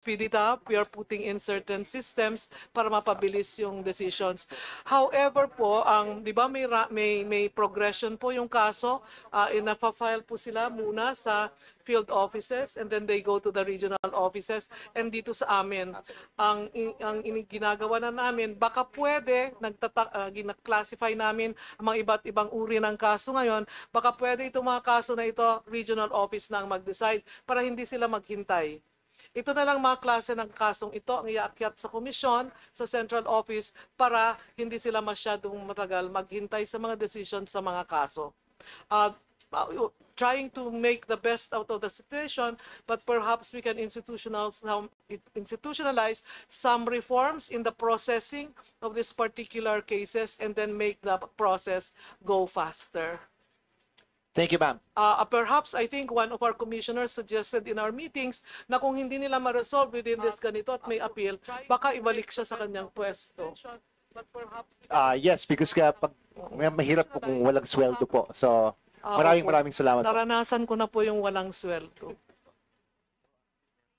speed it up. We are putting in certain systems para mapabilis yung decisions. However po, di ba may progression po yung kaso, ina-file po sila muna sa field offices and then they go to the regional offices, and dito sa amin ang ginagawa na namin, baka pwede gina-classify namin ang mga iba't ibang uri ng kaso ngayon, baka pwede itong mga kaso na ito regional office na ang mag-decide para hindi sila maghintay. Ito na lang mga klase ng kasong ito ang iaakyat sa komisyon, sa central office, para hindi sila masyadong matagal maghintay sa mga decision sa mga kaso. Trying to make the best out of the situation, but perhaps we can institutionalize some reforms in the processing of these particular cases and then make the process go faster. Thank you, ma'am. Perhaps I think one of our commissioners suggested in our meetings na kung hindi nila ma-resolve within this ganito at may appeal, baka ibalik siya sa kanyang pwesto. Yes, because pag mahirap po kung walang sweldo po. So, maraming salamat po. Naranasan ko na po yung walang sweldo.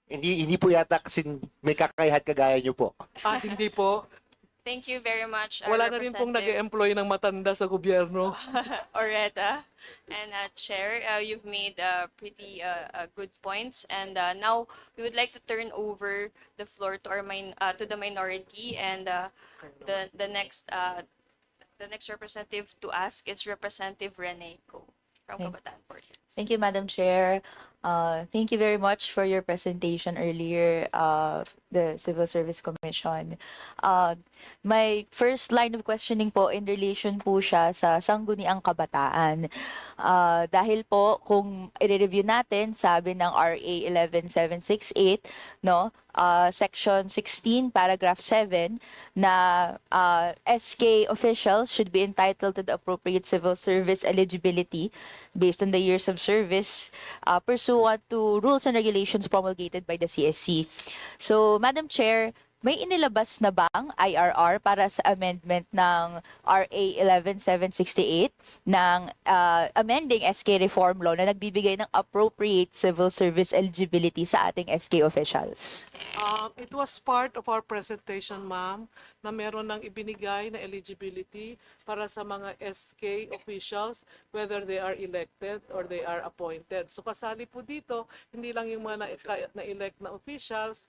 Hindi po yata kasi may kakayahan kagaya niyo po. Hindi po. Thank you very much, Wala na rin pong nag-e-employ ng matanda sa gobyerno. Oreta and Chair, you've made pretty good points, and now we would like to turn over the floor to our to the minority, and the next representative to ask is Representative Rene Go from Kabataan Portals. Thank you, Madam Chair. Thank you very much for your presentation earlier, the Civil Service Commission. My first line of questioning po in relation po siya sa Sangguniang Kabataan. Dahil po kung i-review natin, sabi ng RA 11768, no, Section 16, Paragraph 7, na SK officials should be entitled to the appropriate civil service eligibility based on the years of service pursuant to rules and regulations promulgated by the CSC. So, Madam Chair, may inilabas na bang IRR para sa amendment ng RA 11768 ng amending SK reform law na nagbibigay ng appropriate civil service eligibility sa ating SK officials? It was part of our presentation, ma'am, na meron ng ibinigay na eligibility para sa mga SK officials, whether they are elected or they are appointed. So kasali po dito, hindi lang yung mga na-elect na officials,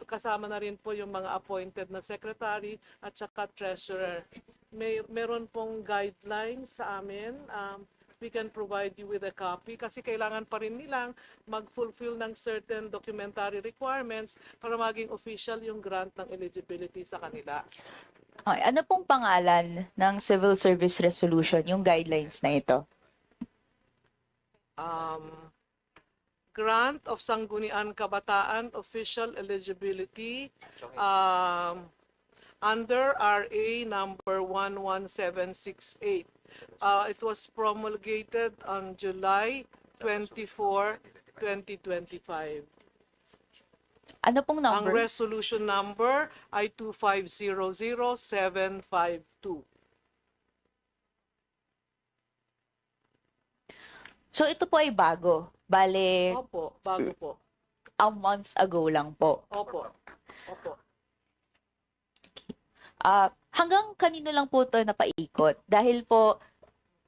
kasama na rin po yung mga appointed na secretary at saka treasurer. Meron pong guidelines sa amin. We can provide you with a copy kasi kailangan pa rin nilang mag-fulfill ng certain documentary requirements para maging official yung grant ng eligibility sa kanila. Okay, ano pong pangalan ng Civil Service Resolution, yung guidelines na ito? Grant of Sangguniang Kabataan Official Eligibility under RA number 11768. It was promulgated on July 24, 2025. Ano pong Ang number? resolution number ay 2500752. So ito po ay bago. Bale, Opo, bago po. a month ago lang po. Opo. Opo. Hanggang kanino lang po ito napaikot? Dahil po,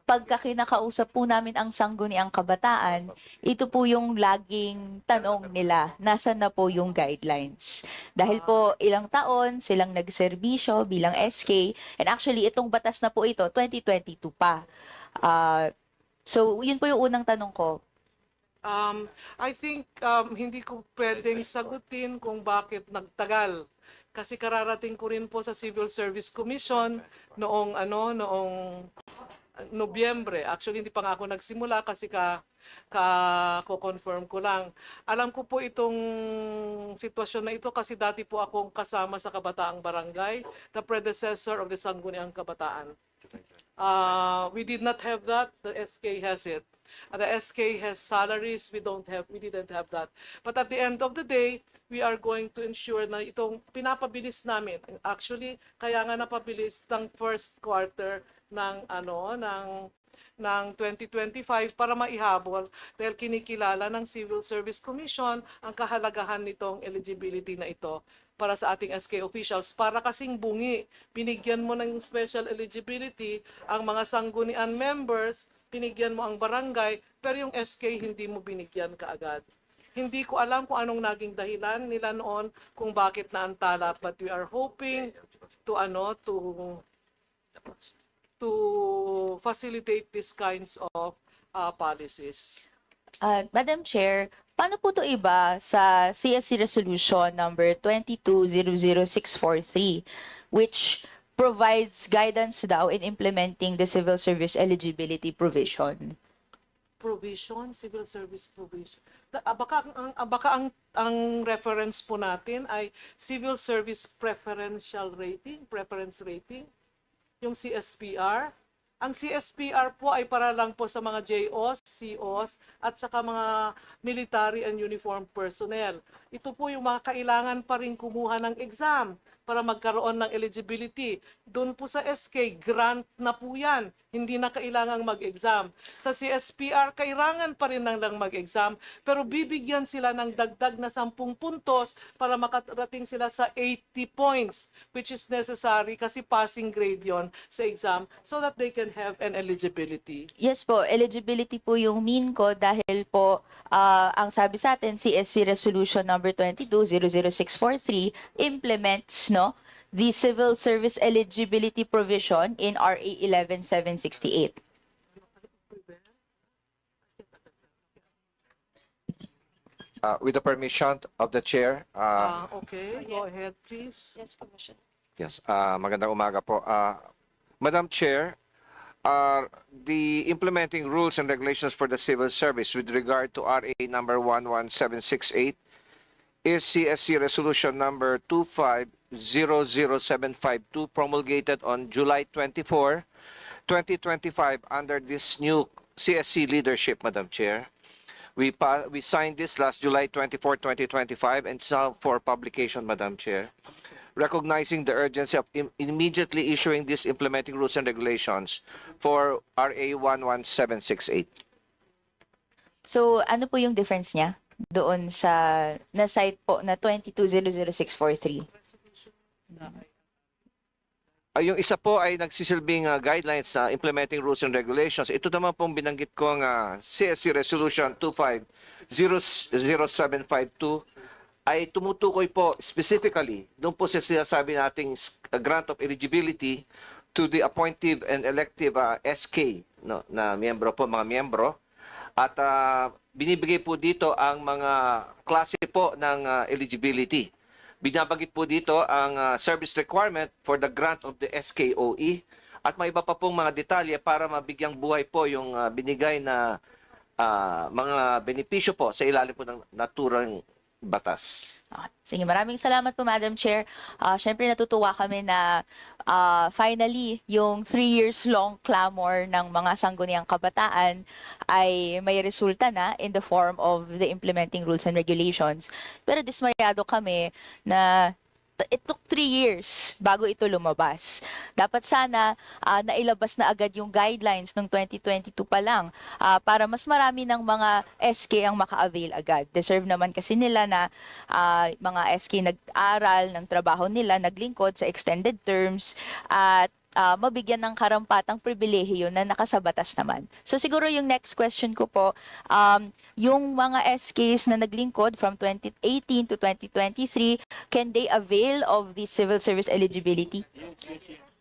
pagka kinakausap po namin ang Sangguniang Kabataan, ito po yung laging tanong nila, nasan na po yung guidelines? Dahil po ilang taon silang nagserbisyo bilang SK, and actually itong batas na po ito, 2022 pa. So yun po yung unang tanong ko. I think hindi ko pwedeng sagutin kung bakit nagtagal. Kasi kararating ko rin po sa Civil Service Commission noong Nobyembre. Actually, hindi pa nga ako nagsimula kasi ko-confirm ko lang. Alam ko po itong sitwasyon na ito kasi dati po akong kasama sa Kabataang Barangay, the predecessor of the Sangguniang Kabataan. We did not have that. The SK has it. The SK has salaries. We didn't have that. But at the end of the day, we are going to ensure na itong pinapabilis namin. Actually, kaya nga napabilis ng first quarter ng ng 2025 para maihabol dahil kinikilala ng Civil Service Commission ang kahalagahan nitong eligibility na ito para sa ating SK officials. Para kasing bungi, binigyan mo ng special eligibility ang mga sanggunian members, binigyan mo ang barangay, pero yung SK hindi mo binigyan kaagad. Hindi ko alam kung anong naging dahilan nila noon kung bakit naantala, but we are hoping to facilitate these kinds of policies. Madam Chair, paano po to iba sa CSC Resolution number 2200643, which provides guidance daw in implementing the civil service eligibility provision? Civil service provision. Ang reference po natin ay civil service preference rating, yung CSPR. Ang CSPR po ay para lang po sa mga JOs, COs, at saka mga military and uniformed personnel. Ito po yung mga kailangan pa rin kumuha ng exam para magkaroon ng eligibility. Doon po sa SK, grant na po yan. Hindi na kailangang mag-exam. Sa CSPR, kailangan pa rin lang mag-exam, pero bibigyan sila ng dagdag na 10 puntos para makarating sila sa 80 points, which is necessary kasi passing grade yon sa exam so that they can have an eligibility. Yes po, eligibility po yung mean ko dahil po ang sabi sa atin, CSC Resolution number 2200643 implements the civil service eligibility provision in RA 11768. With the permission of the chair, Okay, go ahead please. Yes, Commission. yes, magandang umaga po. Madam Chair, the implementing rules and regulations for the civil service with regard to RA number 11768 is CSC Resolution number 2500752 promulgated on July 24, 2025 under this new CSC leadership, Madam Chair. We signed this last July 24, 2025 and it's now for publication, Madam Chair. Recognizing the urgency of immediately issuing these implementing rules and regulations for RA 11768. So ano po yung difference niya doon sa na-cite po na 2200643? Yung isa po ay nagsisilbing guidelines sa implementing rules and regulations. Ito naman pong binanggit ko ng CSC Resolution 2500752 ay tumutukoy po specifically doon po sa sinasabi nating grant of eligibility to the appointive and elective SK na mga miyembro. At binibigay po dito ang mga klase po ng eligibility. Binabanggit po dito ang service requirement for the grant of the SKOE at may iba pa pong mga detalye para mabigyang buhay po yung binigay na mga benepisyo po sa ilalim po ng naturang batas. Sige, maraming salamat po, Madam Chair. Siyempre natutuwa kami na finally, yung 3 years long clamor ng mga sangguniang kabataan ay may resulta na in the form of the implementing rules and regulations. Pero dismayado kami na it took 3 years bago ito lumabas. Dapat sana nailabas na agad yung guidelines ng 2022 pa lang para mas marami ng mga SK ang maka-avail agad. Deserve naman kasi nila na mga SK nag-aral ng trabaho nila, naglingkod sa extended terms at mabigyan ng karampatang pribilehiyo na nakasabatas naman. So siguro yung next question ko po, yung mga SKs na naglingkod from 2018 to 2023, can they avail of the civil service eligibility?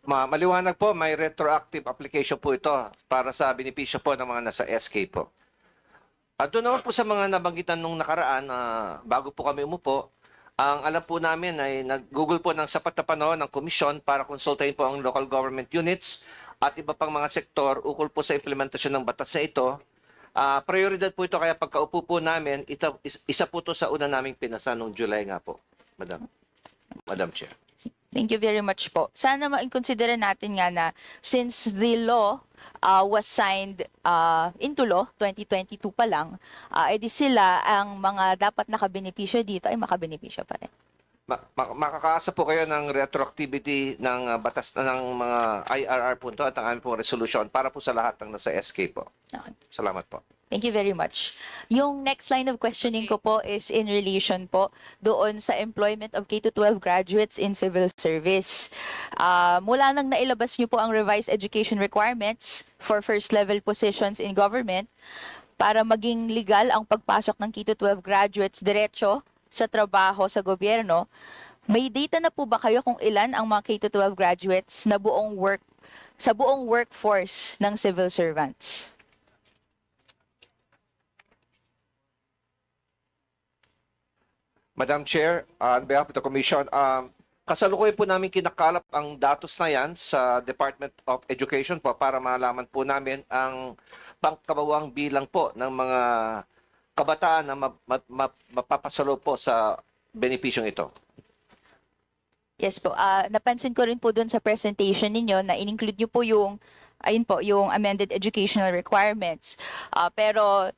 Maliwanag po, may retroactive application po ito para sa benepisyo po ng mga nasa SK po. At doon naman po sa mga nabanggitan nung nakaraan, bago po kami umupo, ang alam po namin ay nag-google po ng sapat na panahon ng komisyon para konsultahin po ang local government units at iba pang mga sektor ukol po sa implementasyon ng batas na ito. Prioridad po ito kaya pagkaupo po namin, isa po ito sa una naming pinasa noong July nga po, Madam Chair. Thank you very much po. Sana ma-consider natin nga na since the law was signed into law 2022 pa lang, edi sila ang mga dapat nakabenepisyo dito ay makabenepisyo pa rin. makakaasa po kayo ng retroactivity ng batas ng mga IRR po ito at ang aming pong resolution para po sa lahat ng nasa SK po. Okay. Salamat po. Thank you very much. Yung next line of questioning ko po is in relation po doon sa employment of K-12 graduates in civil service. Mula nang nailabas niyo po ang revised education requirements for first-level positions in government, para maging legal ang pagpasok ng K-12 graduates diretso sa trabaho sa gobyerno, may data na po ba kayo kung ilan ang mga K-12 graduates na sa buong workforce ng civil servants? Madam Chair, on behalf of the Commission, kasalukuyan po namin kinakalap ang datos na yan sa Department of Education po para malaman po namin ang pangkabawang bilang po ng mga kabataan na mapapasalo po sa benepisyong ito. Yes po. Napansin ko rin po doon sa presentation ninyo na in-include nyo po yung ayun po, yung amended educational requirements. Pero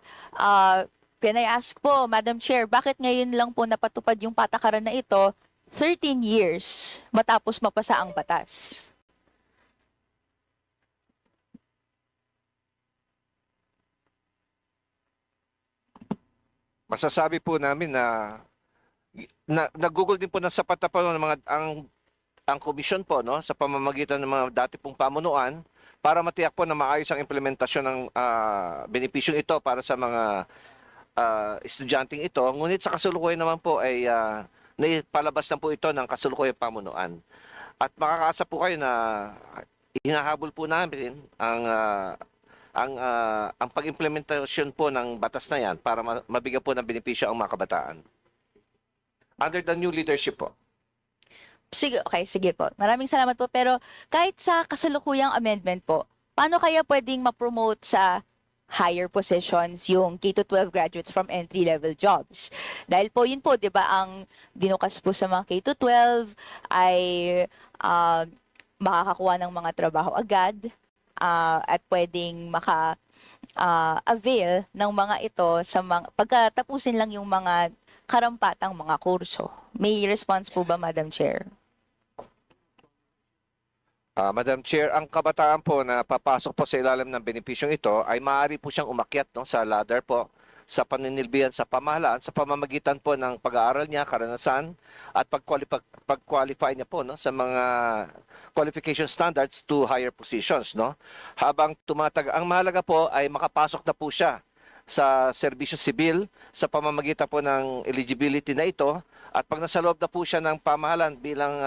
can I ask po, Madam Chair, bakit ngayon lang po napatupad yung patakaran na ito 13 years matapos mapasa ang batas? Masasabi po namin na nagugol din po ng sapat na po ng mga ang komisyon po no sa pamamagitan ng mga dati pong pamunuan para matiyak po na maayos ang implementasyon ng benepisyong ito para sa mga estudyanteng ito. Ngunit sa kasalukuyan naman po ay naipalabas na po ito ng kasalukuyang pamunuan. At makakaasa po kayo na hinahabol po namin ang pag-implementasyon po ng batas na yan para mabigyan po ng benepisyo ang mga kabataan. Under the new leadership po. Sige, okay, sige po. Maraming salamat po. Pero kahit sa kasalukuyang amendment po, paano kaya pwedeng ma-promote sa higher positions yung K-12 graduates from entry-level jobs? Dahil po yun po, di ba, ang binukas po sa mga K-12 ay makakakuha ng mga trabaho agad at pwedeng maka-avail ng mga ito sa mga, pagkatapusin lang yung mga karampatang mga kurso. May response po ba, Madam Chair? Madam Chair, ang kabataan po na papasok po sa ilalim ng benepisyong ito ay maaari po siyang umakyat no, sa ladder po sa paninilbihan sa pamahalaan sa pamamagitan po ng pag-aaral niya, karanasan at pag-qualify niya po no, sa mga qualification standards to higher positions. No? Habang ang mahalaga po ay makapasok na po siya sa serbisyo sibil sa pamamagitan po ng eligibility na ito at pag nasa loob na po siya ng pamahalan bilang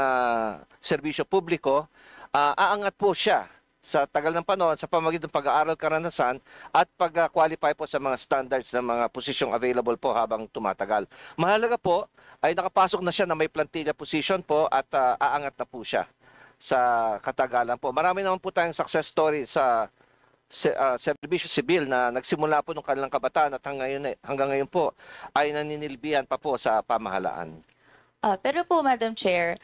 serbisyo publiko, aangat po siya sa tagal ng panahon sa pamamagitan ng pag-aaral, karanasan at pag-qualify po sa mga standards ng mga posisyong available po habang tumatagal. Mahalaga po ay nakapasok na siya na may plantilla position po at aangat na po siya sa katagalan po. Marami naman po tayong success story sa serbisyo sibil na nagsimula po ng kanilang kabataan at hanggang ngayon po ay naninilbihan pa po sa pamahalaan. Pero po, Madam Chair,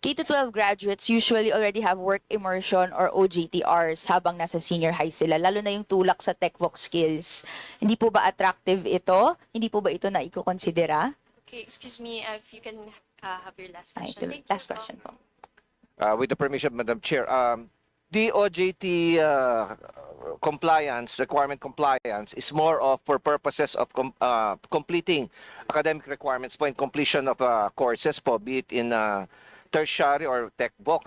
K-12 graduates usually already have work immersion or OJTRs habang nasa senior high sila, lalo na yung tulak sa TechVox skills. Hindi po ba attractive ito? Hindi po ba ito na ikukonsidera? Okay, excuse me, if you can have your last Ay, question. Thank last you. question po. With the permission of Madam Chair, the OJT requirement compliance is more of for purposes of completing academic requirements po in completion of courses po, be it in tertiary or TechVoc,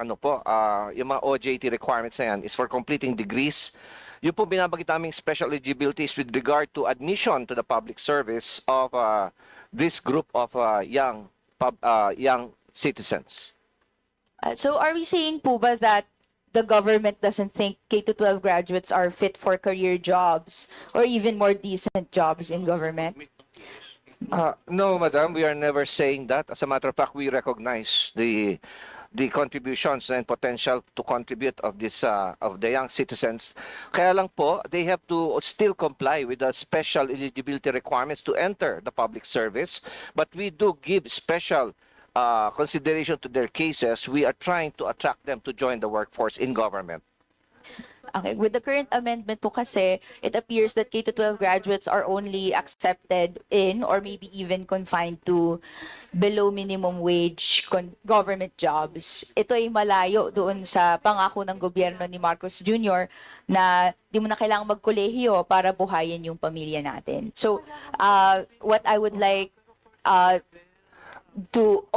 yung mga OJT requirements na yan is for completing degrees. Yung po binabagit naming special eligibilities with regard to admission to the public service of this group of young citizens. So are we saying po ba that the government doesn't think K-12 graduates are fit for career jobs or even more decent jobs in government? No, Madam, we are never saying that. As a matter of fact, we recognize the contributions and potential to contribute of this of the young citizens. Kaya lang po, they have to still comply with the special eligibility requirements to enter the public service. But we do give special consideration to their cases. We are trying to attract them to join the workforce in government. Okay, with the current amendment po kasi, it appears that K-12 graduates are only accepted in or maybe even confined to below minimum wage government jobs. Ito ay malayo doon sa pangako ng gobyerno ni Marcos Jr. na di mo na kailangang magkolehiyo para buhayin yung pamilya natin. So, what I would like to